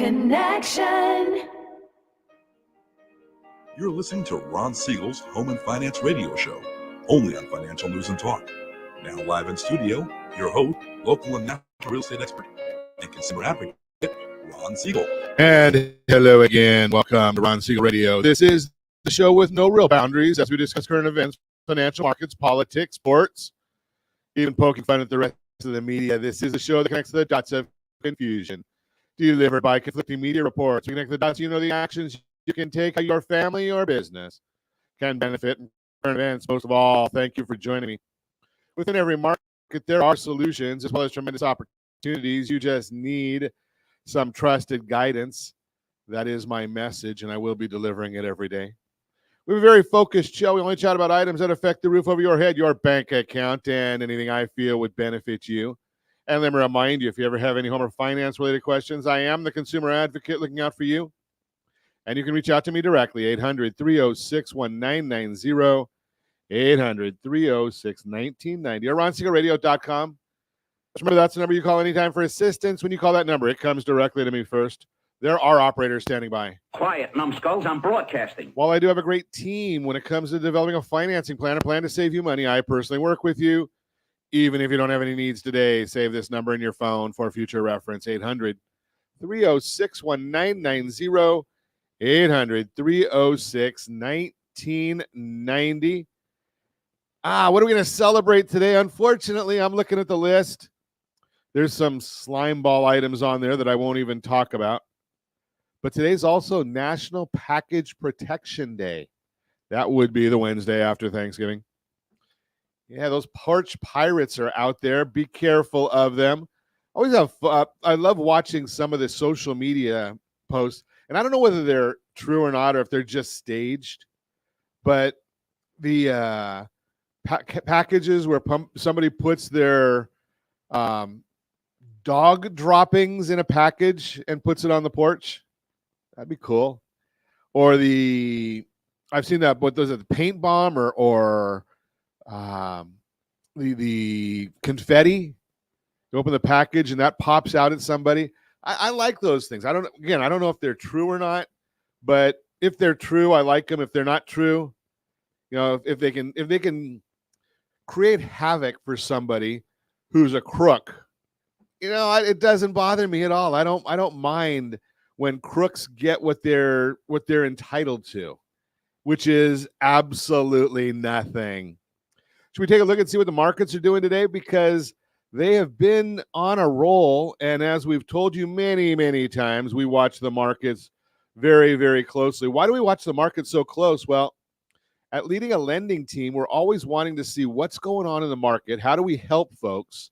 connection. You're listening to Ron Siegel's Home and Finance Radio Show, only on Financial News and Talk. Now live in studio, your host, local and national real estate expert and consumer advocate, Ron Siegel. And hello again. Welcome to Ron Siegel Radio. This is the show with no real boundaries as we discuss current events, financial markets, politics, sports, even poking fun at the rest of the media. This is a show that connects the dots of confusion, delivered by conflicting media reports. We connect the dots, you know, the actions you can take, how your family or business can benefit from current events. Most of all, thank you for joining me. Within every market, there are solutions as well as tremendous opportunities. You just need some trusted guidance. That is my message, and I will be delivering it every day. We have a very focused show. We only chat about items that affect the roof over your head, your bank account, and anything I feel would benefit you. And let me remind you, if you ever have any home or finance-related questions, I am the consumer advocate looking out for you. And you can reach out to me directly, 800-306-1990, 800-306-1990, or RonSiegelRadio.com. Remember, that's the number you call anytime for assistance. When you call that number, it comes directly to me first. There are operators standing by. Quiet, numbskulls. I'm broadcasting. While I do have a great team when it comes to developing a financing plan, a plan to save you money, I personally work with you. Even if you don't have any needs today, save this number in your phone for future reference, 800-306-1990, 800-306-1990. What are we going to celebrate today? Unfortunately, I'm looking at the list. There's some slime ball items on there that I won't even talk about. But today's also National Package Protection Day. That would be the Wednesday after Thanksgiving. Yeah, those porch pirates are out there. Be careful of them. Always have I love watching some of the social media posts, and I don't know whether they're true or not, or if they're just staged. But the packages where somebody puts their dog droppings in a package and puts it on the porch. That'd be cool. Or I've seen that, what does it, the paint bomb or the confetti. You open the package and that pops out at somebody. I like those things. I don't know if they're true or not, but if they're true, I like them. If they're not true, you know, if they can create havoc for somebody who's a crook, you know, it doesn't bother me at all. I don't mind when crooks get what they're entitled to, which is absolutely nothing. Should we take a look and see what the markets are doing today? Because they have been on a roll, and as we've told you many, many times, we watch the markets very, very closely. Why do we watch the markets so close? Well, at leading a lending team, we're always wanting to see what's going on in the market. How do we help folks?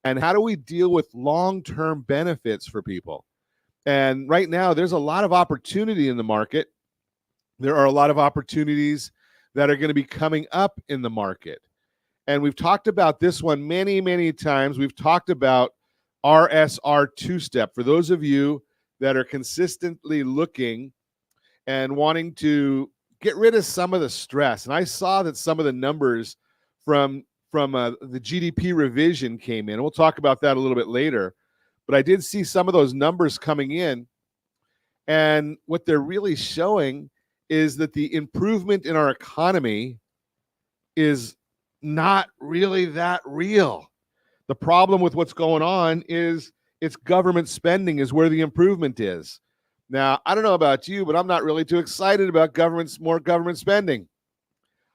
And how do we deal with long-term benefits for people? And right now, there's a lot of opportunity in the market. There are a lot of opportunities that are going to be coming up in the market. And we've talked about this one many, many times. We've talked about RSR two-step. For those of you that are consistently looking and wanting to get rid of some of the stress. And I saw that some of the numbers from the GDP revision came in. We'll talk about that a little bit later. But I did see some of those numbers coming in. And what they're really showing is that the improvement in our economy is not really that real. The problem with what's going on is it's government spending is where the improvement is. Now, I don't know about you, but I'm not really too excited about more government spending.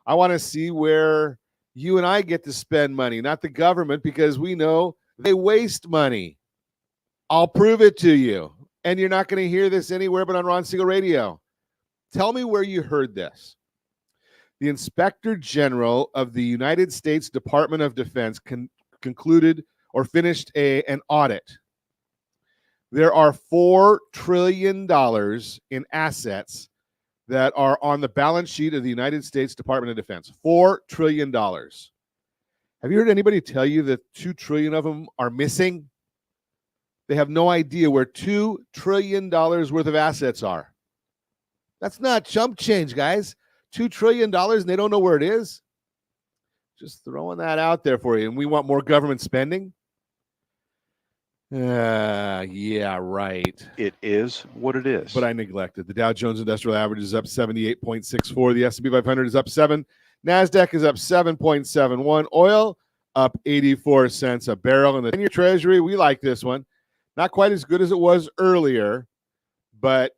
I want to see where you and I get to spend money, not the government, because we know they waste money. I'll prove it to you. And you're not going to hear this anywhere but on Ron Siegel Radio. Tell me where you heard this. The Inspector General of the United States Department of Defense concluded or finished an audit. There are $4 trillion in assets that are on the balance sheet of the United States Department of Defense. $4 trillion. Have you heard anybody tell you that 2 trillion of them are missing? They have no idea where $2 trillion worth of assets are. That's not chump change, guys. $2 trillion and they don't know where it is. Just throwing that out there for you. And we want more government spending. Yeah, right. It is what it is. But I neglected. The Dow Jones Industrial Average is up 78.64. The S&P 500 is up 7. NASDAQ is up 7.71. Oil up 84 cents a barrel. And the 10-year Treasury, we like this one. Not quite as good as it was earlier, but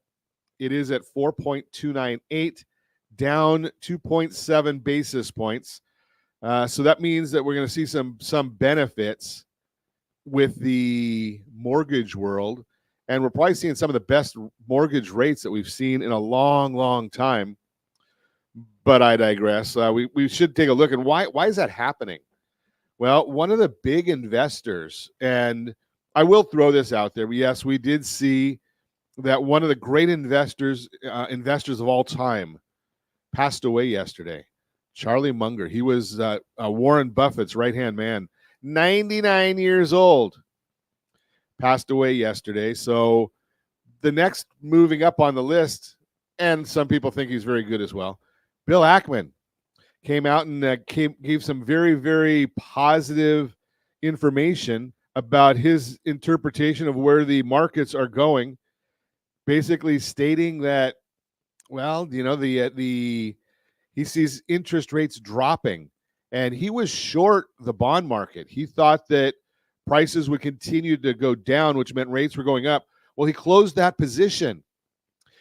it is at 4.298, down 2.7 basis points. So that means that we're going to see some benefits with the mortgage world. And we're probably seeing some of the best mortgage rates that we've seen in a long, long time. But I digress. We should take a look. And why is that happening? Well, one of the big investors, and I will throw this out there. Yes, we did see that one of the great investors of all time passed away yesterday. Charlie Munger. He was Warren Buffett's right-hand man. 99 years old. Passed away yesterday. So the next moving up on the list, and some people think he's very good as well, Bill Ackman came out and gave some very, very positive information about his interpretation of where the markets are going, basically stating that, well, you know, he sees interest rates dropping, and he was short the bond market. He thought that prices would continue to go down, which meant rates were going up. Well, he closed that position.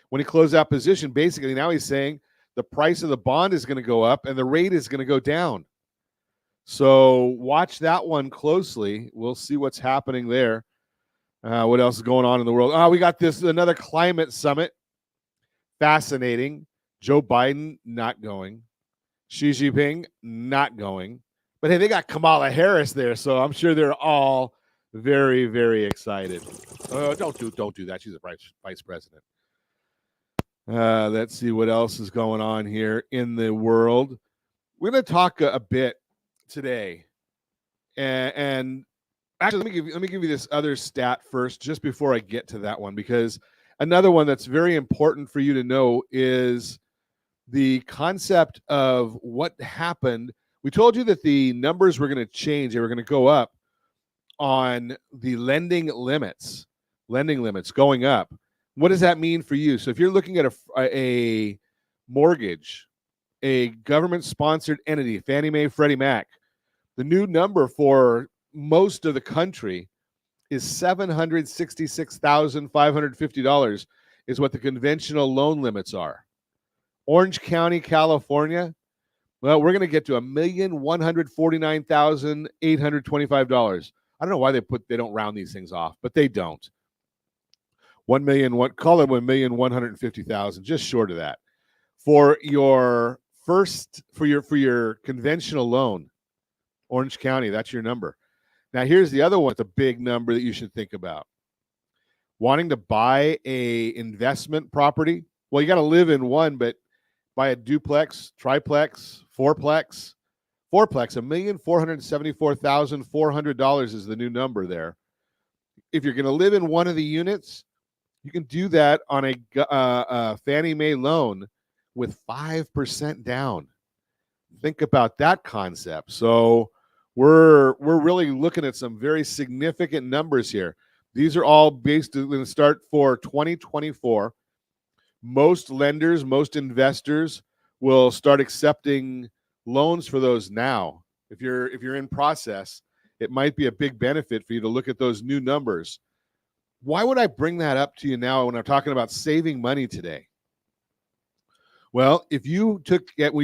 When he closed that position, basically now he's saying the price of the bond is going to go up and the rate is going to go down. So watch that one closely. We'll see what's happening there. What else is going on in the world? We got another climate summit. Fascinating. Joe Biden not going. Xi Jinping not going. But hey, they got Kamala Harris there, so I'm sure they're all very, very excited. Don't do that. She's a vice president. Let's see what else is going on here in the world. We're going to talk a bit today, and actually, let me give you this other stat first, just before I get to that one, because another one that's very important for you to know is the concept of what happened. We told you that the numbers were going to change. They were going to go up on the lending limits going up. What does that mean for you? So if you're looking at a mortgage, a government-sponsored entity, Fannie Mae, Freddie Mac, the new number for most of the country is $766,550 is what the conventional loan limits are. Orange County, California, well, we're going to get to $1,149,825. I don't know why they don't round these things off, but they don't. Call it $1,150,000, just short of that. For your conventional loan, Orange County, that's your number. Now, here's the other one, the big number that you should think about. Wanting to buy a investment property, well, you got to live in one, but buy a duplex, triplex, fourplex, $1,474,400 is the new number there. If you're going to live in one of the units, you can do that on a Fannie Mae loan with 5% down. Think about that concept. So we're really looking at some very significant numbers here. These are all based on the start for 2024. Most lenders, most investors will start accepting loans for those now. If you're in process, it might be a big benefit for you to look at those new numbers. Why would I bring that up to you now when I'm talking about saving money today? Well, if you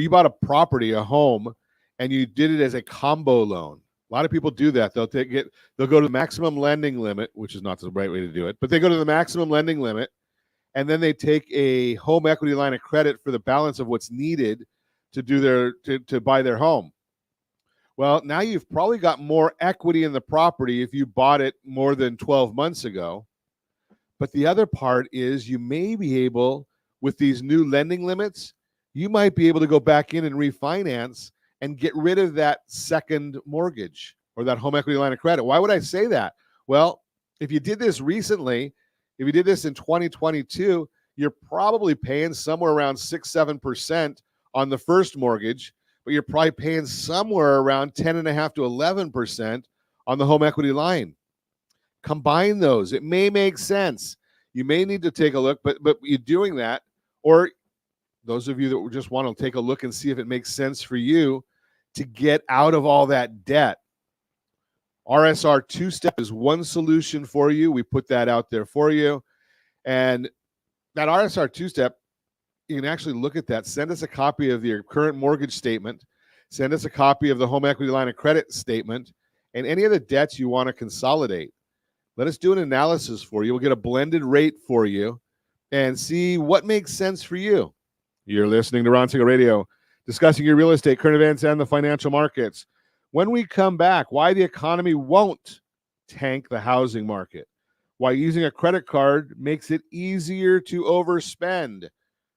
bought a property, a home, and you did it as a combo loan, a lot of people do that. They'll go to the maximum lending limit, which is not the right way to do it, but they go to the maximum lending limit, and then they take a home equity line of credit for the balance of what's needed to buy their home. Well, now you've probably got more equity in the property if you bought it more than 12 months ago. But the other part is you may be able, with these new lending limits, you might be able to go back in and refinance and get rid of that second mortgage or that home equity line of credit. Why would I say that? Well, if you did this recently, if you did this in 2022, you're probably paying somewhere around 6-7% on the first mortgage, but you're probably paying somewhere around 10.5 to 11% on the home equity line. Combine those. It may make sense. You may need to take a look, but you're doing that, or those of you that just want to take a look and see if it makes sense for you to get out of all that debt. RSR two-step is one solution for you. We put that out there for you. And that RSR two-step, you can actually look at that. Send us a copy of your current mortgage statement. Send us a copy of the home equity line of credit statement and any of the debts you want to consolidate. Let us do an analysis for you. We'll get a blended rate for you and see what makes sense for you. You're listening to Ron Siegel Radio, discussing your real estate, current events, and the financial markets. When we come back, why the economy won't tank the housing market, why using a credit card makes it easier to overspend,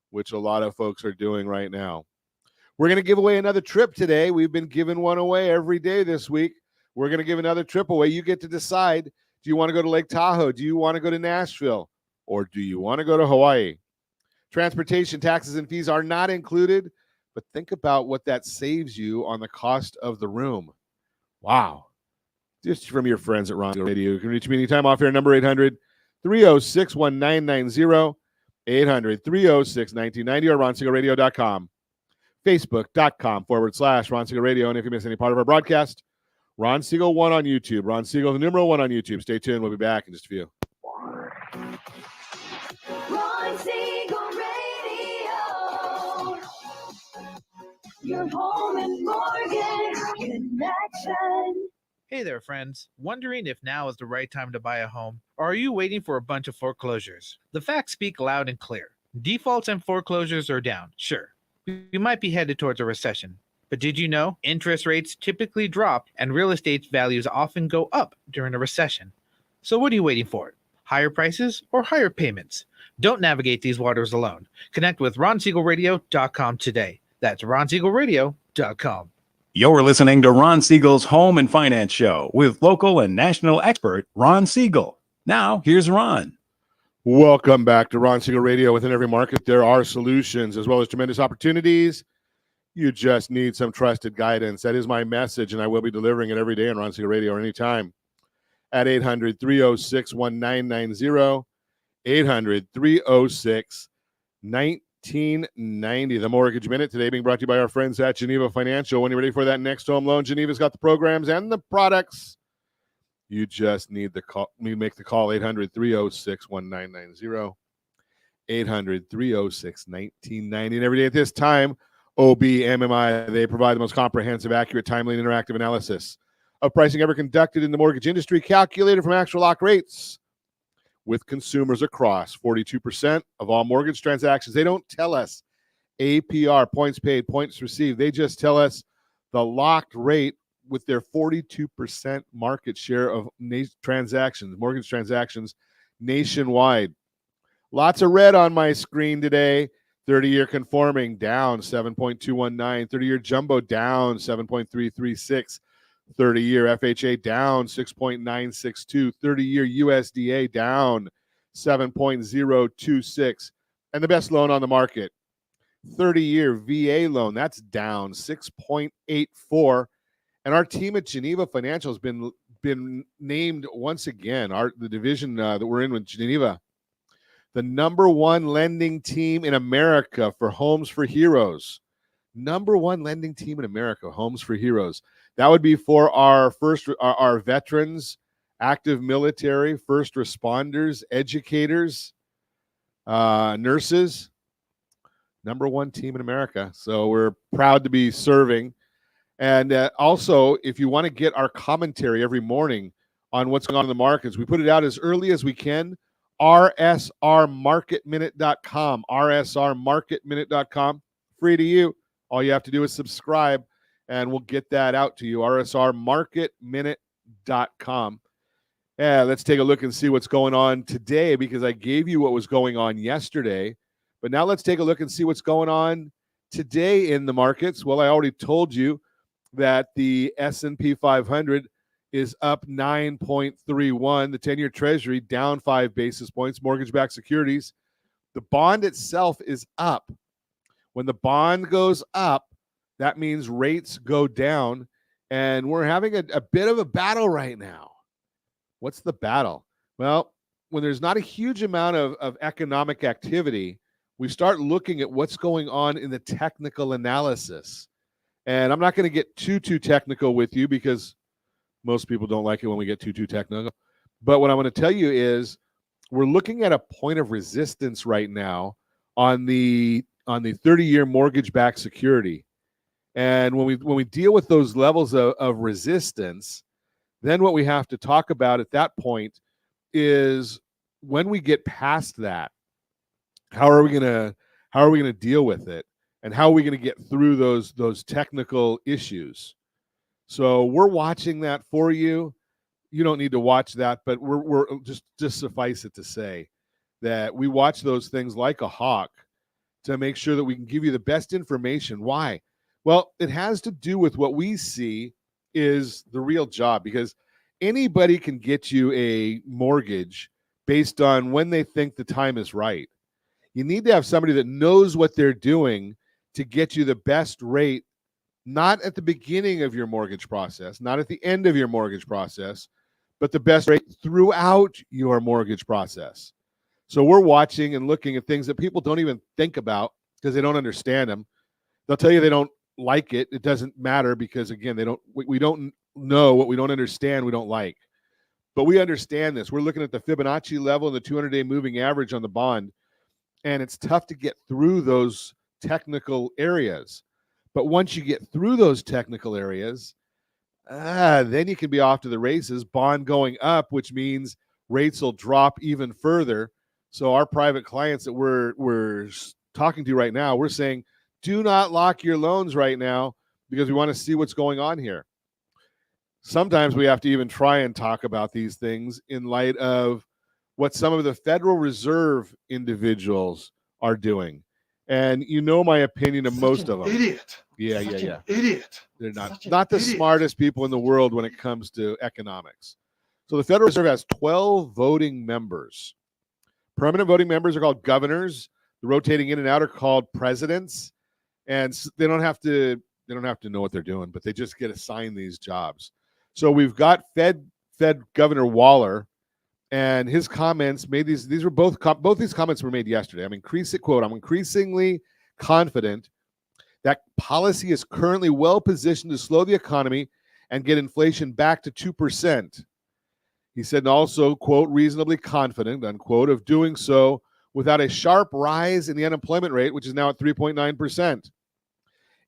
which a lot of folks are doing right now. We're going to give away another trip today. We've been giving one away every day this week. We're going to give another trip away. You get to decide. Do you want to go to Lake Tahoe? Do you want to go to Nashville? Or do you want to go to Hawaii? Transportation, taxes, and fees are not included, but think about what that saves you on the cost of the room. Wow. Just from your friends at Ron Siegel Radio. You can reach me anytime off here, number 800-306-1990, 800-306-1990, or ronsiegelradio.com, facebook.com/Ron Siegel Radio. And if you miss any part of our broadcast, Ron Siegel 1 on YouTube. Ron Siegel, the numeral 1 on YouTube. Stay tuned. We'll be back in just a few. Ron Siegel Radio, your home and mortgage connection. Hey there, friends. Wondering if now is the right time to buy a home? Or are you waiting for a bunch of foreclosures? The facts speak loud and clear. Defaults and foreclosures are down, sure. We might be headed towards a recession. But did you know interest rates typically drop and real estate values often go up during a recession? So what are you waiting for? Higher prices or higher payments? Don't navigate these waters alone. Connect with RonSiegelRadio.com today. That's RonSiegelRadio.com. You're listening to Ron Siegel's Home and Finance Show with local and national expert Ron Siegel. Now, here's Ron. Welcome back to Ron Siegel Radio. Within every market, there are solutions as well as tremendous opportunities. You just need some trusted guidance. That is my message, and I will be delivering it every day on Ron Siegel Radio or anytime at 800-306-1990, 800-306-1990. The Mortgage Minute today being brought to you by our friends at Geneva Financial. When you're ready for that next home loan, Geneva's got the programs and the products. You just need the call. You make the call 800-306-1990, 800-306-1990. And every day at this time, OBMMI, they provide the most comprehensive, accurate, timely, and interactive analysis of pricing ever conducted in the mortgage industry, calculated from actual lock rates with consumers across 42% of all mortgage transactions. They don't tell us APR, points paid, points received. They just tell us the locked rate with their 42% market share of transactions, mortgage transactions nationwide. Lots of red on my screen today. 30-year conforming down 7.219, 30-year jumbo down 7.336, 30-year FHA down 6.962, 30-year USDA down 7.026, and the best loan on the market, 30-year VA loan, that's down 6.84. And our team at Geneva Financial has been named once again, the division that we're in with Geneva, the number one lending team in America for Homes for Heroes. Number one lending team in America, Homes for Heroes. That would be for our veterans, active military, first responders, educators, nurses. Number one team in America. So we're proud to be serving. And also, if you want to get our commentary every morning on what's going on in the markets, we put it out as early as we can. rsrmarketminute.com, rsrmarketminute.com, free to you. All you have to do is subscribe, and we'll get that out to you, rsrmarketminute.com. Yeah, let's take a look and see what's going on today, because I gave you what was going on yesterday. But now let's take a look and see what's going on today in the markets. Well, I already told you that the S&P 500 is up 9.31. The 10-year Treasury down 5 basis points. Mortgage-backed securities. The bond itself is up. When the bond goes up, that means rates go down. And we're having a bit of a battle right now. What's the battle? Well, when there's not a huge amount of economic activity, we start looking at what's going on in the technical analysis. And I'm not going to get too technical with you because most people don't like it when we get too technical. But what I want to tell you is we're looking at a point of resistance right now on the 30-year mortgage-backed security. And when we deal with those levels of resistance, then what we have to talk about at that point is when we get past that, how are we gonna deal with it, and how are we gonna get through those technical issues? So we're watching that for you. You don't need to watch that, but we're just suffice it to say that we watch those things like a hawk to make sure that we can give you the best information. Why? Well, it has to do with what we see is the real job, because anybody can get you a mortgage based on when they think the time is right. You need to have somebody that knows what they're doing to get you the best rate, not at the beginning of your mortgage process, not at the end of your mortgage process, but the best rate throughout your mortgage process. So we're watching and looking at things that people don't even think about because they don't understand them. They'll tell you they don't like it. It doesn't matter because, again, we don't know what we don't understand, we don't like. But we understand this. We're looking at the Fibonacci level and the 200-day moving average on the bond, and it's tough to get through those technical areas. But once you get through those technical areas, then you can be off to the races. Bond going up, which means rates will drop even further. So our private clients that we're talking to right now, we're saying, do not lock your loans right now because we want to see what's going on here. Sometimes we have to even try and talk about these things in light of what some of the Federal Reserve individuals are doing. And you know my opinion of most of them. Idiot. Yeah. Idiot. They're not the smartest people in the world when it comes to economics. So the Federal Reserve has 12 voting members. Permanent voting members are called governors. The rotating in and out are called presidents. And they don't have to know what they're doing, but they just get assigned these jobs. So we've got Fed Governor Waller, and his comments made these were both these comments were made yesterday. I'm increasingly confident that policy is currently well positioned to slow the economy and get inflation back to 2%. He said, and also, quote, reasonably confident, unquote, of doing so without a sharp rise in the unemployment rate, which is now at 3.9%.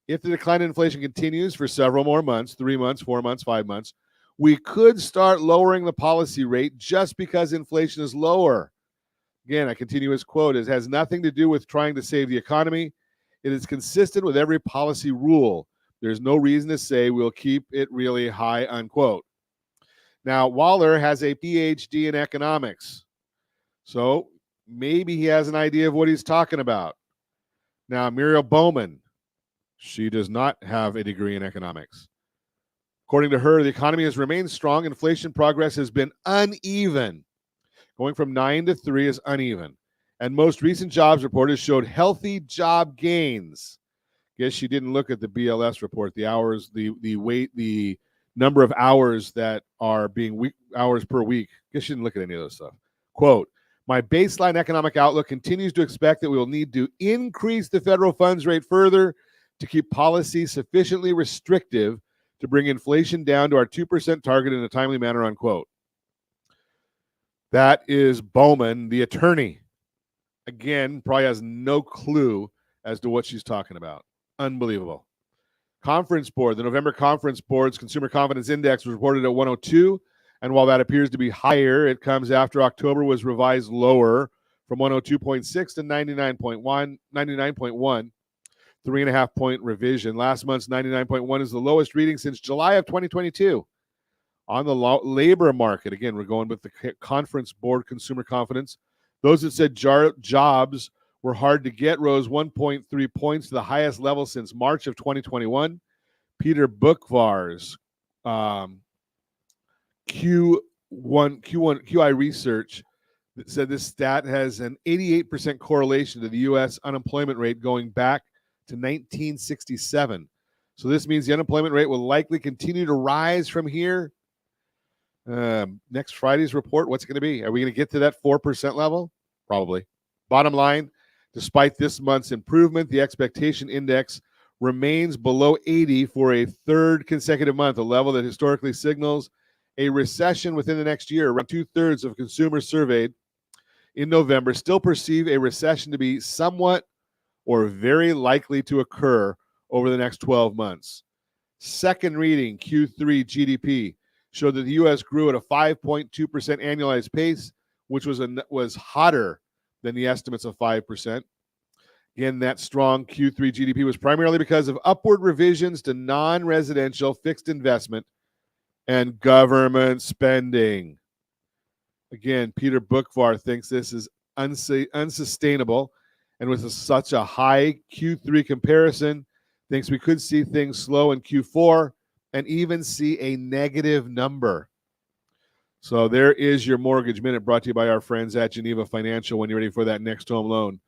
If the decline in inflation continues for several more months, 3 months, 4 months, 5 months, we could start lowering the policy rate just because inflation is lower. Again, I continue his quote, it has nothing to do with trying to save the economy. It is consistent with every policy rule. There's no reason to say we'll keep it really high, unquote. Now, Waller has a PhD in economics, so maybe he has an idea of what he's talking about. Now, Muriel Bowman, she does not have a degree in economics. According to her, the economy has remained strong. Inflation progress has been uneven. Going from 9 to 3 is uneven. And most recent jobs reports showed healthy job gains. Guess she didn't look at the BLS report, the hours, the number of hours that are being hours per week. Guess she didn't look at any of those stuff. Quote, my baseline economic outlook continues to expect that we will need to increase the federal funds rate further to keep policy sufficiently restrictive to bring inflation down to our 2% target in a timely manner, unquote. That is Bowman, the attorney. Again, probably has no clue as to what she's talking about. Unbelievable. Conference Board, the November Conference Board's Consumer Confidence Index was reported at 102. And while that appears to be higher, it comes after October was revised lower from 102.6 to 99.1, 3.5 point revision. Last month's 99.1 is the lowest reading since July of 2022. On the labor market, again, we're going with the Conference Board Consumer Confidence. Those that said jobs were hard to get rose 1.3 points to the highest level since March of 2021. Peter Bookvar's QI research that said this stat has an 88% correlation to the U.S. unemployment rate going back to 1967. So this means the unemployment rate will likely continue to rise from here. Next Friday's report, what's it going to be? Are we going to get to that 4% level? Probably. Bottom line, despite this month's improvement, the expectation index remains below 80 for a third consecutive month, a level that historically signals a recession within the next year. Around 2/3 of consumers surveyed in November still perceive a recession to be somewhat or very likely to occur over the next 12 months. Second reading, Q3 GDP, showed that the U.S. grew at a 5.2% annualized pace, which was hotter than the estimates of 5%. Again, that strong Q3 GDP was primarily because of upward revisions to non-residential fixed investment and government spending. Again, Peter Bookvar thinks this is unsustainable, and with such a high Q3 comparison, thinks we could see things slow in Q4 and even see a negative number. So there is your Mortgage Minute, brought to you by our friends at Geneva Financial when you're ready for that next home loan.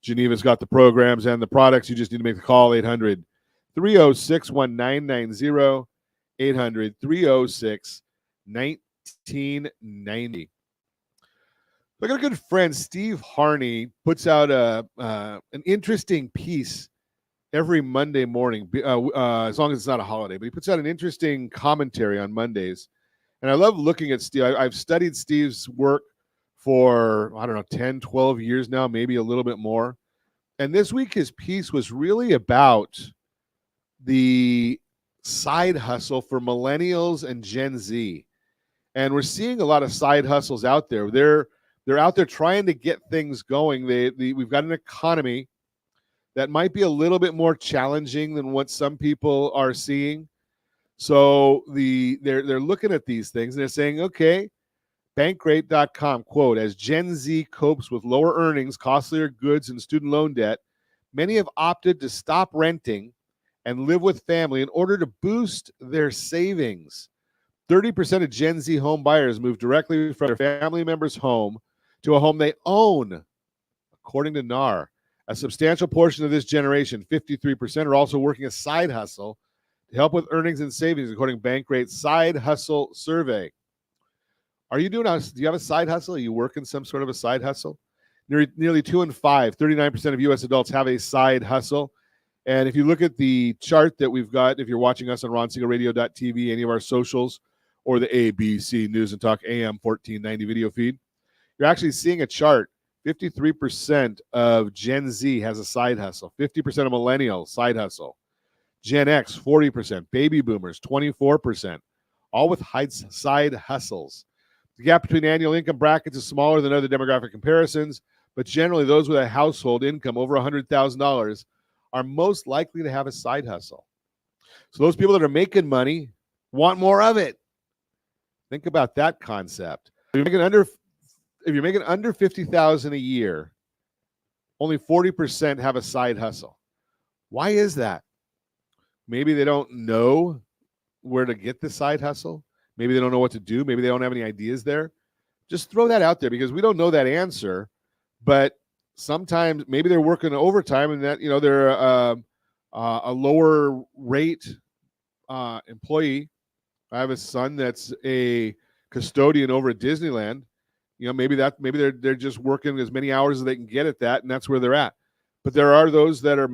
Geneva's got the programs and the products. You just need to make the call, 800-306-1990, 800-306-1990. Look at our good friend Steve Harney puts out an interesting piece every Monday morning, as long as it's not a holiday. But he puts out an interesting commentary on Mondays. And I love looking at Steve. I've studied Steve's work for, 10, 12 years now, maybe a little bit more. And this week his piece was really about the side hustle for millennials and Gen Z. And we're seeing a lot of side hustles out there. They're out there trying to get things going. We've got an economy that might be a little bit more challenging than what some people are seeing. So they're looking at these things and they're saying, okay, Bankrate.com, quote, as Gen Z copes with lower earnings, costlier goods, and student loan debt, many have opted to stop renting and live with family in order to boost their savings. 30% of Gen Z home buyers move directly from their family member's home to a home they own, according to NAR. A substantial portion of this generation, 53%, are also working a side hustle to help with earnings and savings, according to Bankrate's Side Hustle Survey. Do you have a side hustle? Are you working some sort of a side hustle? Nearly 2 in 5, 39% of U.S. adults have a side hustle. And if you look at the chart that we've got, if you're watching us on RonSiegelRadio.tv, any of our socials, or the ABC News and Talk AM 1490 video feed, you're actually seeing a chart. 53% of Gen Z has a side hustle. 50% of millennials, side hustle. Gen X, 40%. Baby boomers, 24%. All with side hustles. The gap between annual income brackets is smaller than other demographic comparisons, but generally those with a household income over $100,000 are most likely to have a side hustle. So those people that are making money want more of it. Think about that concept. If you're making under $50,000 a year, only 40% have a side hustle. Why is that? Maybe they don't know where to get the side hustle. Maybe they don't know what to do. Maybe they don't have any ideas there. Just throw that out there because we don't know that answer. But sometimes maybe they're working overtime and that they're a lower rate employee. I have a son that's a custodian over at Disneyland. Maybe they're just working as many hours as they can get at that, and that's where they're at. But there are those that are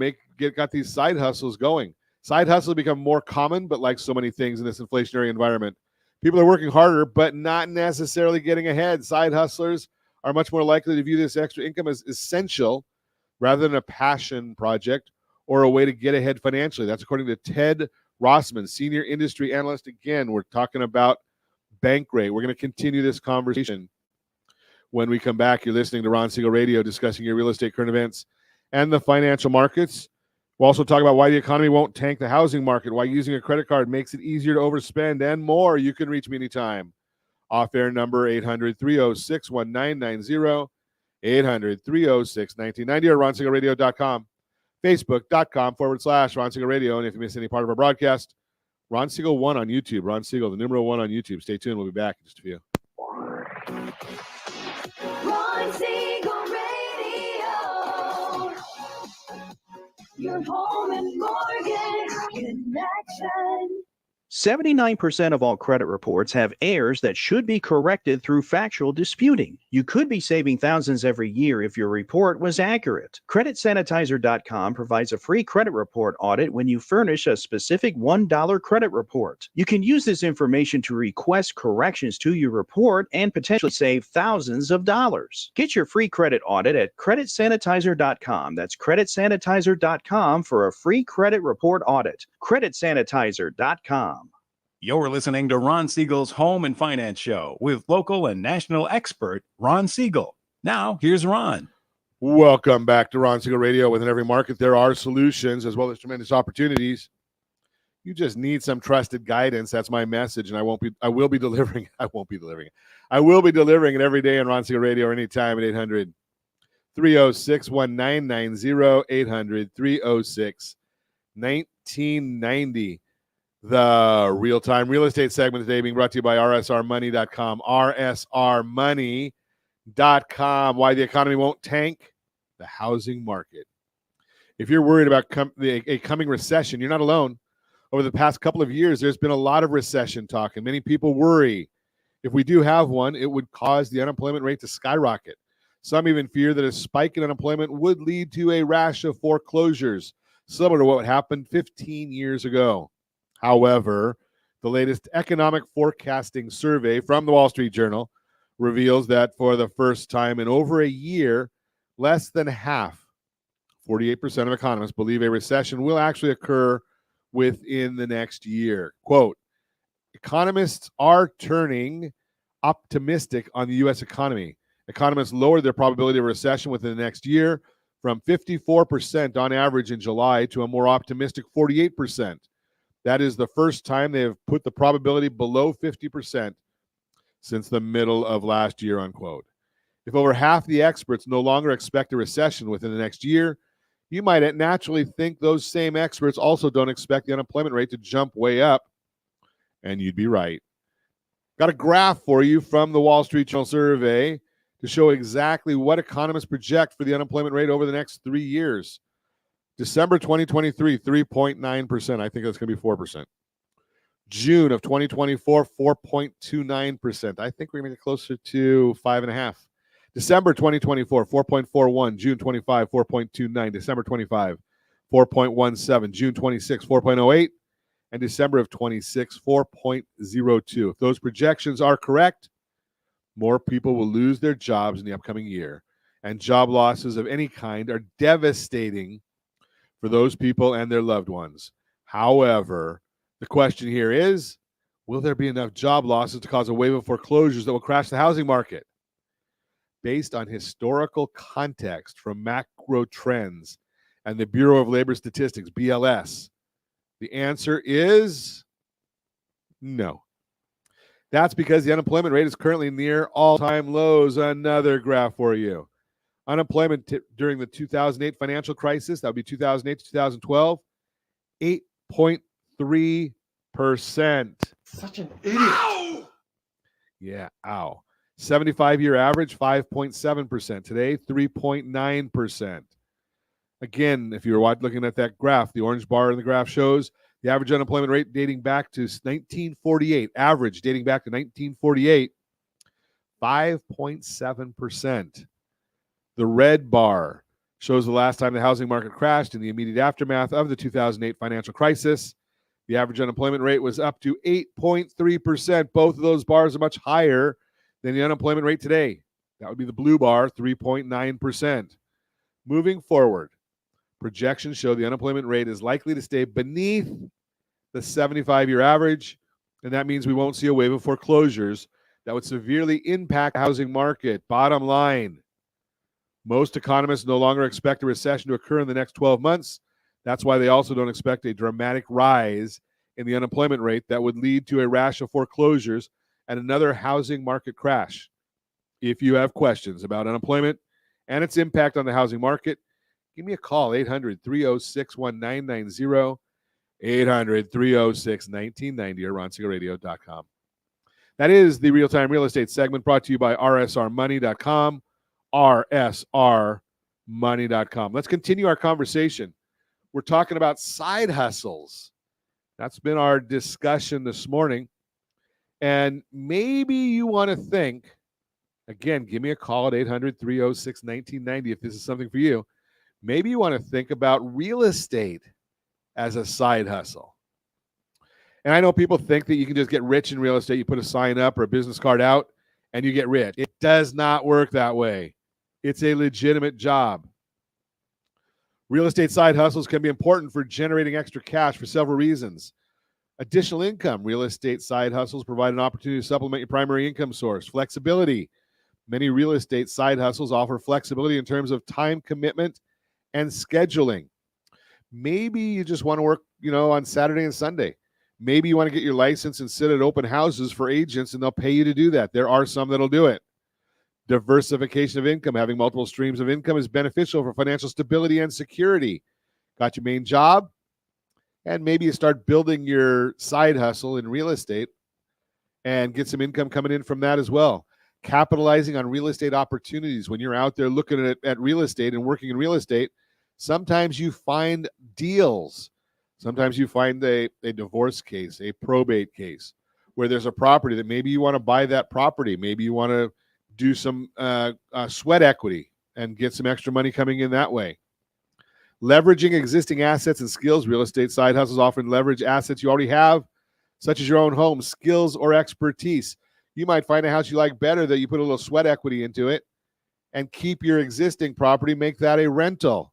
got these side hustles going. Side hustles become more common, but like so many things in this inflationary environment, people are working harder, but not necessarily getting ahead. Side hustlers are much more likely to view this extra income as essential rather than a passion project or a way to get ahead financially. That's according to Ted Rossman, senior industry analyst. Again, we're talking about Bankrate. We're going to continue this conversation when we come back. You're listening to Ron Siegel Radio, discussing your real estate current events and the financial markets. We'll also talk about why the economy won't tank the housing market, why using a credit card makes it easier to overspend, and more. You can reach me anytime. Off-air number 800-306-1990, 800-306-1990, or RonSiegelRadio.com, Facebook.com/Ron Siegel Radio. And if you miss any part of our broadcast, Ron Siegel 1 on YouTube. Ron Siegel, the numeral 1 on YouTube. Stay tuned. We'll be back in just a few. Ron Siegel Radio. Your home and mortgage connection. 79% of all credit reports have errors that should be corrected through factual disputing. You could be saving thousands every year if your report was accurate. CreditSanitizer.com provides a free credit report audit when you furnish a specific $1 credit report. You can use this information to request corrections to your report and potentially save thousands of dollars. Get your free credit audit at CreditSanitizer.com. That's CreditSanitizer.com for a free credit report audit. CreditSanitizer.com. You're listening to Ron Siegel's Home and Finance Show with local and national expert Ron Siegel. Now, here's Ron. Welcome back to Ron Siegel Radio. Within every market, there are solutions as well as tremendous opportunities. You just need some trusted guidance. That's my message, and I will be delivering it every day on Ron Siegel Radio or anytime at 800-306-1990, 800-306-1990. The real-time real estate segment today being brought to you by rsrmoney.com. rsrmoney.com. Why the economy won't tank? The housing market. If you're worried about a coming recession, you're not alone. Over the past couple of years, there's been a lot of recession talk, and many people worry if we do have one, it would cause the unemployment rate to skyrocket. Some even fear that a spike in unemployment would lead to a rash of foreclosures, similar to what happened 15 years ago. However, the latest economic forecasting survey from the Wall Street Journal reveals that for the first time in over a year, less than half, 48% of economists, believe a recession will actually occur within the next year. Quote, economists are turning optimistic on the U.S. economy. Economists lowered their probability of recession within the next year from 54% on average in July to a more optimistic 48%. That is the first time they have put the probability below 50% since the middle of last year, unquote. If over half the experts no longer expect a recession within the next year, you might naturally think those same experts also don't expect the unemployment rate to jump way up, and you'd be right. Got a graph for you from the Wall Street Journal survey to show exactly what economists project for the unemployment rate over the next 3 years. December 2023, 3.9%. I think that's going to be 4%. June of 2024, 4.29%. I think we're going to get closer to 5.5%. December 2024, 4.41. June 25, 4.29. December 25, 4.17. June 26, 4.08. And December of 26, 4.02. If those projections are correct, more people will lose their jobs in the upcoming year. And job losses of any kind are devastating for those people and their loved ones. However, the question here is, will there be enough job losses to cause a wave of foreclosures that will crash the housing market? Based on historical context from macro trends and the Bureau of Labor Statistics, BLS, the answer is no. That's because the unemployment rate is currently near all-time lows. Another graph for you. Unemployment during the 2008 financial crisis, that would be 2008 to 2012, 8.3%. Such an idiot. Ow! Yeah, ow. 75-year average, 5.7%. Today, 3.9%. Again, if you're looking at that graph, the orange bar in the graph shows the average unemployment rate dating back to 1948, average dating back to 1948, 5.7%. The red bar shows the last time the housing market crashed in the immediate aftermath of the 2008 financial crisis. The average unemployment rate was up to 8.3%. Both of those bars are much higher than the unemployment rate today. That would be the blue bar, 3.9%. Moving forward, projections show the unemployment rate is likely to stay beneath the 75-year average, and that means we won't see a wave of foreclosures that would severely impact the housing market. Bottom line, most economists no longer expect a recession to occur in the next 12 months. That's why they also don't expect a dramatic rise in the unemployment rate that would lead to a rash of foreclosures and another housing market crash. If you have questions about unemployment and its impact on the housing market, give me a call, 800-306-1990, 800-306-1990, or ronsiegelradio.com. That is the real-time real estate segment brought to you by rsrmoney.com, rsrmoney.com. Let's continue our conversation. We're talking about side hustles That's been our discussion this morning. And maybe you want to think, again, give me a call at 800-306-1990 if this is something for you. Maybe you want to think about real estate as a side hustle. And I know people think that you can just get rich in real estate. You put a sign up or a business card out and you get rich. It does not work that way. It's a legitimate job. Real estate side hustles can be important for generating extra cash for several reasons. Additional income. Real estate side hustles provide an opportunity to supplement your primary income source. Flexibility. Many real estate side hustles offer flexibility in terms of time commitment and scheduling. Maybe you just want to work, on Saturday and Sunday. Maybe you want to get your license and sit at open houses for agents and they'll pay you to do that. There are some that'll do it. Diversification of income. Having multiple streams of income is beneficial for financial stability and security. Got your main job? And maybe you start building your side hustle in real estate and get some income coming in from that as well. Capitalizing on real estate opportunities. When you're out there looking at real estate and working in real estate, sometimes you find deals. Sometimes you find a divorce case, a probate case, where there's a property that maybe you want to buy that property. Maybe you want to do some sweat equity and get some extra money coming in that way. Leveraging existing assets and skills. Real estate side hustles often leverage assets you already have, such as your own home, skills, or expertise. You might find a house you like better that you put a little sweat equity into it and keep your existing property, make that a rental.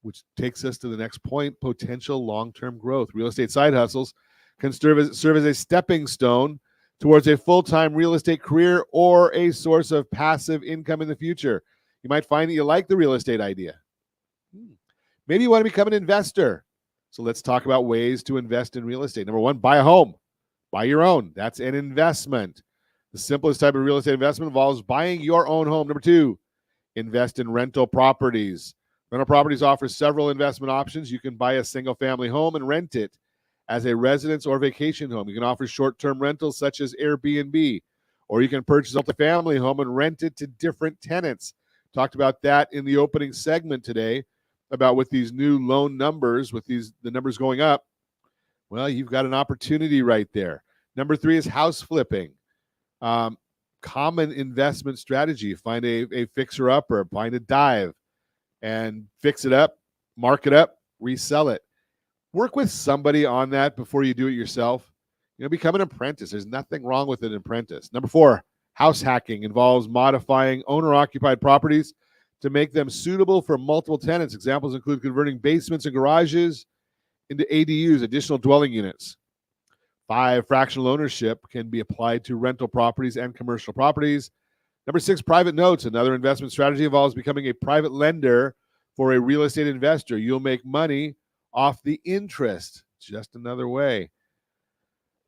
Which takes us to the next point, potential long-term growth. Real estate side hustles can serve as a stepping stone towards a full-time real estate career or a source of passive income in the future. You might find that you like the real estate idea. Maybe you want to become an investor. So let's talk about ways to invest in real estate. Number one, buy a home. Buy your own. That's an investment. The simplest type of real estate investment involves buying your own home. Number two, invest in rental properties. Rental properties offer several investment options. You can buy a single-family home and rent it as a residence or vacation home. You can offer short-term rentals such as Airbnb, or you can purchase a family home and rent it to different tenants. Talked about that in the opening segment today, about with these new loan numbers, with the numbers going up. Well, you've got an opportunity right there. Number three is house flipping. Common investment strategy. Find a fixer-upper, find a dive, and fix it up, mark it up, resell it. Work with somebody on that before you do it yourself. Become an apprentice. There's nothing wrong with an apprentice. Number four, house hacking involves modifying owner-occupied properties to make them suitable for multiple tenants. Examples include converting basements and garages into ADUs, additional dwelling units. 5, fractional ownership can be applied to rental properties and commercial properties. Number 6, private notes. Another investment strategy involves becoming a private lender for a real estate investor. You'll make money off the interest. Just another way.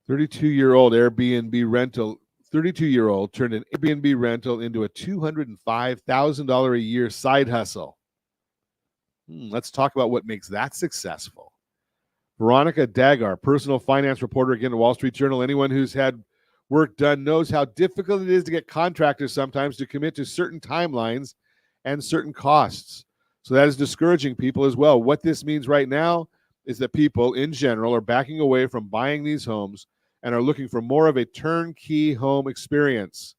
32-year-old Airbnb rental. 32-year-old turned an Airbnb rental into a $205,000 a year side hustle. Let's talk about what makes that successful. Veronica Dagar, personal finance reporter again at Wall Street Journal. Anyone who's had work done knows how difficult it is to get contractors sometimes to commit to certain timelines and certain costs. So that is discouraging people as well. What this means right now is that people in general are backing away from buying these homes and are looking for more of a turnkey home experience.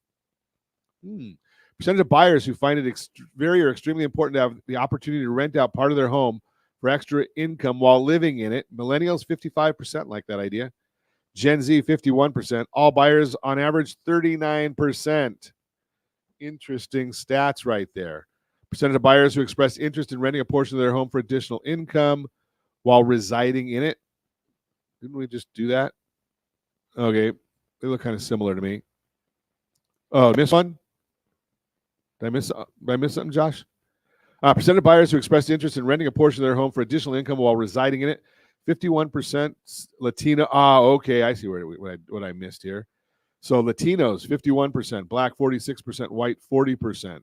Percentage of buyers who find it very or extremely important to have the opportunity to rent out part of their home for extra income while living in it. Millennials, 55% like that idea. Gen Z, 51%. All buyers, on average, 39%. Interesting stats right there. Percentage of buyers who express interest in renting a portion of their home for additional income while residing in it. Didn't we just do that? Okay. They look kind of similar to me. Oh, miss one? Did I miss something, Josh? Percent of buyers who expressed interest in renting a portion of their home for additional income while residing in it. 51% Latino. Okay. I see what I missed here. So Latinos, 51%. Black, 46%. White, 40%.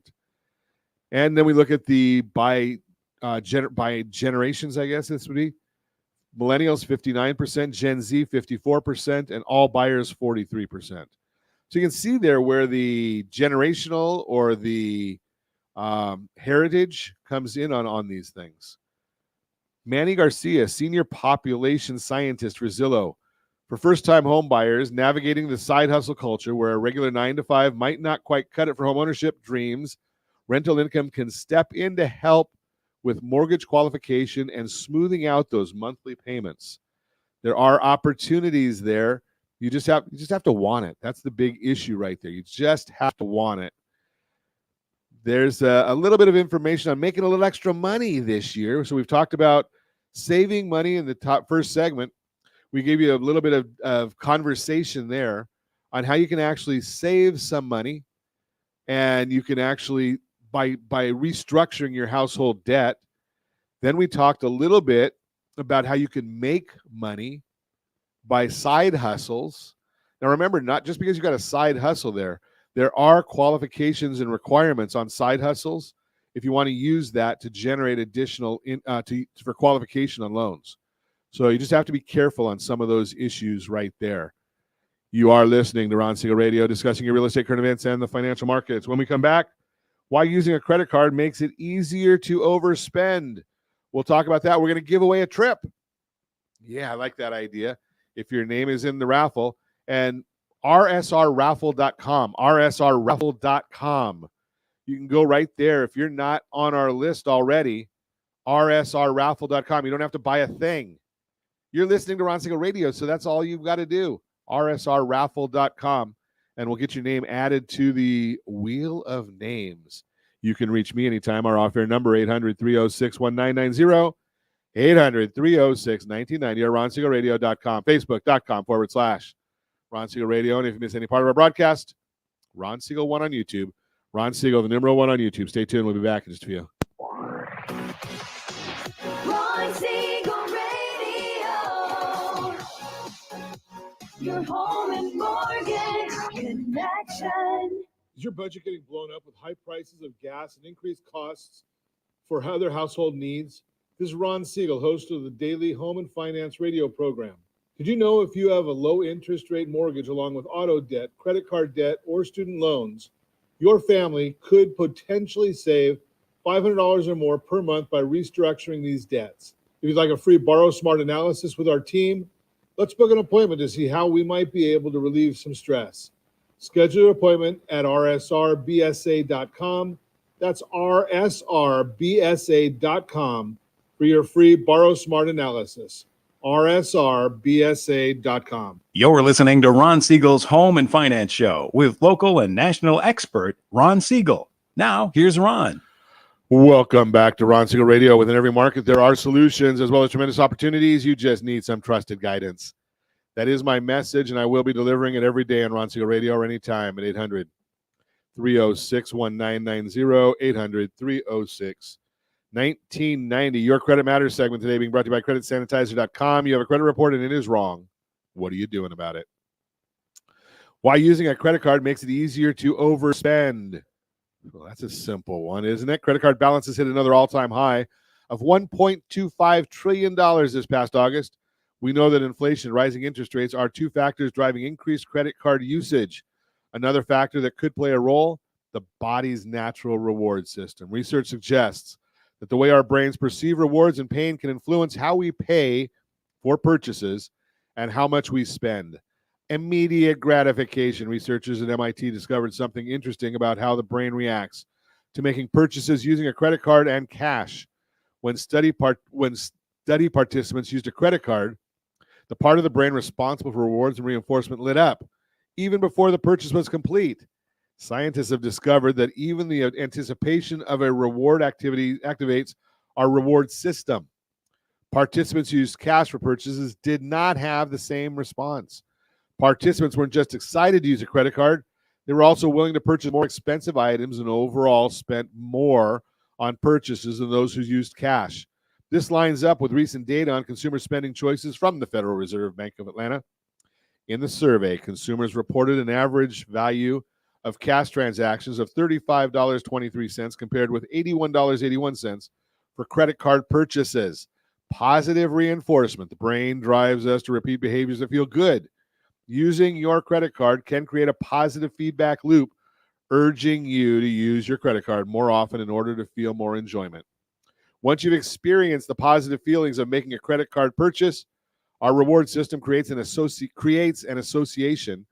And then we look at the by generations, I guess this would be. Millennials, 59%. Gen Z, 54%. And all buyers, 43%. So you can see there where the generational or the heritage comes in on these things. Manny Garcia, Senior Population Scientist, Rosillo. For first-time home buyers navigating the side hustle culture where a regular 9 to 5 might not quite cut it for homeownership dreams, rental income can step in to help with mortgage qualification and smoothing out those monthly payments. There are opportunities there. You just have to want it. That's the big issue right there. You just have to want it. There's a little bit of information on making a little extra money this year. So we've talked about saving money in the first segment. We gave you a little bit of conversation there on how you can actually save some money, and you can actually by restructuring your household debt. Then we talked a little bit about how you can make money by side hustles. Now remember, not just because you got a side hustle there are qualifications and requirements on side hustles if you want to use that to generate additional for qualification on loans. So you just have to be careful on some of those issues right there. You are listening to Ron Siegel Radio, discussing your real estate, current events, and the financial markets. When we come back, why using a credit card makes it easier to overspend. We'll talk about that. We're going to give away a trip. Yeah, I like that idea. If your name is in the raffle, and rsrraffle.com, rsrraffle.com. You can go right there. If you're not on our list already, rsrraffle.com. You don't have to buy a thing. You're listening to Ron Siegel Radio, so that's all you've got to do. rsrraffle.com, and we'll get your name added to the Wheel of Names. You can reach me anytime. Our off-air number, 800-306-1990, 800-306-1990, or ronsiegelradio.com, facebook.com/Ron Siegel Radio. And if you miss any part of our broadcast, Ron Siegel 1 on YouTube. Ron Siegel, the number 1 on YouTube. Stay tuned. We'll be back in just a few. Ron Siegel Radio. Your home and mortgage connection. Is your budget getting blown up with high prices of gas and increased costs for other household needs? This is Ron Siegel, host of the daily Home and Finance radio program. Did you know if you have a low interest rate mortgage along with auto debt, credit card debt, or student loans, your family could potentially save $500 or more per month by restructuring these debts? If you'd like a free Borrow Smart analysis with our team, let's book an appointment to see how we might be able to relieve some stress. Schedule an appointment at rsrbsa.com. That's rsrbsa.com for your free Borrow Smart analysis. rsrbsa.com. You're listening to Ron Siegel's Home and Finance Show with local and national expert Ron Siegel. Now, here's Ron. Welcome back to Ron Siegel Radio. Within every market, there are solutions as well as tremendous opportunities. You just need some trusted guidance. That is my message, and I will be delivering it every day on Ron Siegel Radio or anytime at 800-306-1990, 800-306-1990. Your Credit Matters segment today being brought to you by CreditSanitizer.com. You have a credit report and it is wrong. What are you doing about it? Why using a credit card makes it easier to overspend. Well, that's a simple one, isn't it? Credit card balances hit another all-time high of $1.25 trillion this past August. We know that inflation and rising interest rates are two factors driving increased credit card usage. Another factor that could play a role, the body's natural reward system. Research suggests that the way our brains perceive rewards and pain can influence how we pay for purchases and how much we spend. Immediate gratification. Researchers at MIT discovered something interesting about how the brain reacts to making purchases using a credit card and cash. When study participants used a credit card, the part of the brain responsible for rewards and reinforcement lit up, even before the purchase was complete. Scientists have discovered that even the anticipation of a reward activity activates our reward system. Participants who used cash for purchases did not have the same response. Participants weren't just excited to use a credit card, they were also willing to purchase more expensive items and overall spent more on purchases than those who used cash. This lines up with recent data on consumer spending choices from the Federal Reserve Bank of Atlanta. In the survey, consumers reported an average value of cash transactions of $35.23 compared with $81.81 for credit card purchases. Positive reinforcement. The brain drives us to repeat behaviors that feel good. Using your credit card can create a positive feedback loop, urging you to use your credit card more often in order to feel more enjoyment. Once you've experienced the positive feelings of making a credit card purchase, our reward system creates an association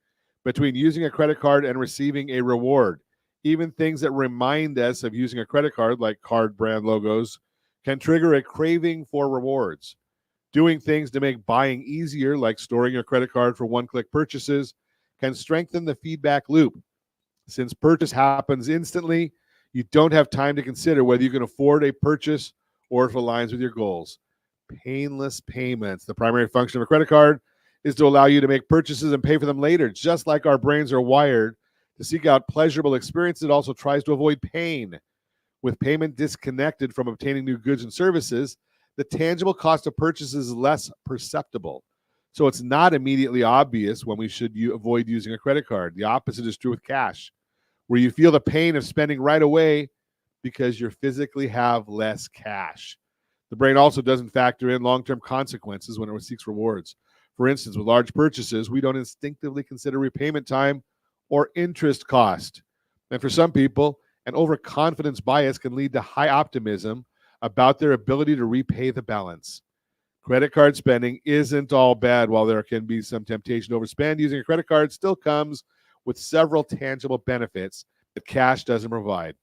between using a credit card and receiving a reward. Even things that remind us of using a credit card, like card brand logos, can trigger a craving for rewards. Doing things to make buying easier, like storing your credit card for one-click purchases, can strengthen the feedback loop. Since purchase happens instantly, you don't have time to consider whether you can afford a purchase or if it aligns with your goals. Painless payments. The primary function of a credit card is to allow you to make purchases and pay for them later. Just like our brains are wired to seek out pleasurable experiences, it also tries to avoid pain. With payment disconnected from obtaining new goods and services, the tangible cost of purchases is less perceptible. So it's not immediately obvious when we should avoid using a credit card. The opposite is true with cash, where you feel the pain of spending right away because you physically have less cash. The brain also doesn't factor in long-term consequences when it seeks rewards. For instance, with large purchases, we don't instinctively consider repayment time or interest cost. And for some people, an overconfidence bias can lead to high optimism about their ability to repay the balance. Credit card spending isn't all bad. While there can be some temptation to overspend, using a credit card still comes with several tangible benefits that cash doesn't provide.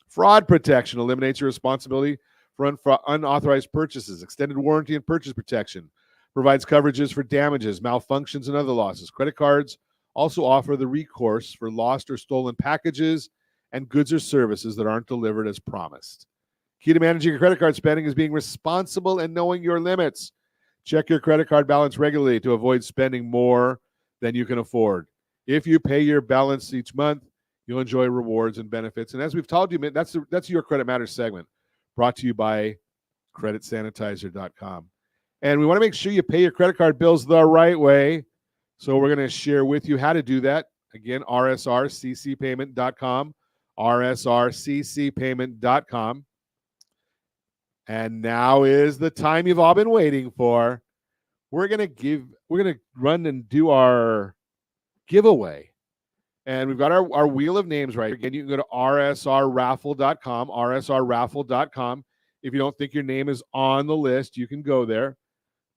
Fraud protection eliminates your responsibility for unauthorized purchases. Extended warranty and purchase protection provides coverages for damages, malfunctions, and other losses. Credit cards also offer the recourse for lost or stolen packages and goods or services that aren't delivered as promised. Key to managing your credit card spending is being responsible and knowing your limits. Check your credit card balance regularly to avoid spending more than you can afford. If you pay your balance each month, you'll enjoy rewards and benefits. And as we've told you, that's your Credit Matters segment, brought to you by creditsanitizer.com. And we want to make sure you pay your credit card bills the right way. So we're going to share with you how to do that. Again, rsrccpayment.com, rsrccpayment.com. And now is the time you've all been waiting for. We're going to run and do our giveaway. And we've got our wheel of names right. Again, you can go to rsrraffle.com, rsrraffle.com. If you don't think your name is on the list, you can go there.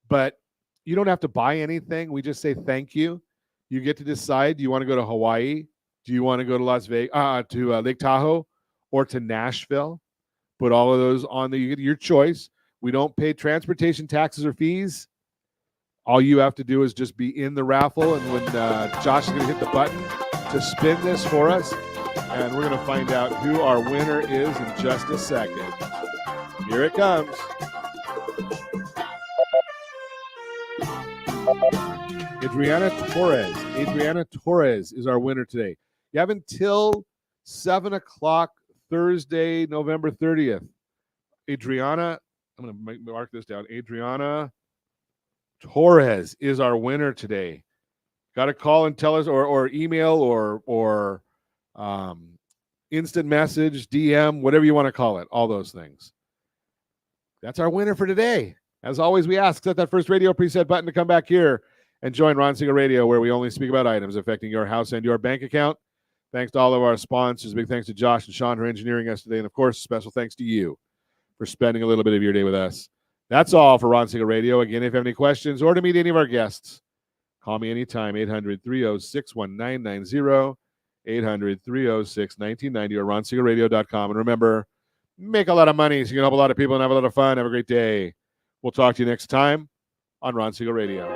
But you don't have to buy anything. We just say thank you. You get to decide, do you want to go to Hawaii? Do you want to go to Las Vegas, to Lake Tahoe, or to Nashville? Put all of those on your choice. We don't pay transportation taxes or fees. All you have to do is just be in the raffle. And when Josh is going to hit the button to spin this for us, and we're going to find out who our winner is in just a second. Here it comes. Adriana Torres is our winner today. You have until 7 o'clock Thursday, November 30th. Adriana, I'm going to mark this down. Adriana Torres is our winner today. Got to call and tell us, or email, or instant message, DM, whatever you want to call it, all those things. That's our winner for today. As always, we ask, set that first radio preset button to come back here and join Ron Siegel Radio, where we only speak about items affecting your house and your bank account. Thanks to all of our sponsors. Big thanks to Josh and Sean for engineering us today. And, of course, special thanks to you for spending a little bit of your day with us. That's all for Ron Siegel Radio. Again, if you have any questions or to meet any of our guests, call me anytime, 800-306-1990, 800-306-1990, or ronsiegelradio.com. And remember, make a lot of money so you can help a lot of people and have a lot of fun. Have a great day. We'll talk to you next time on Ron Siegel Radio.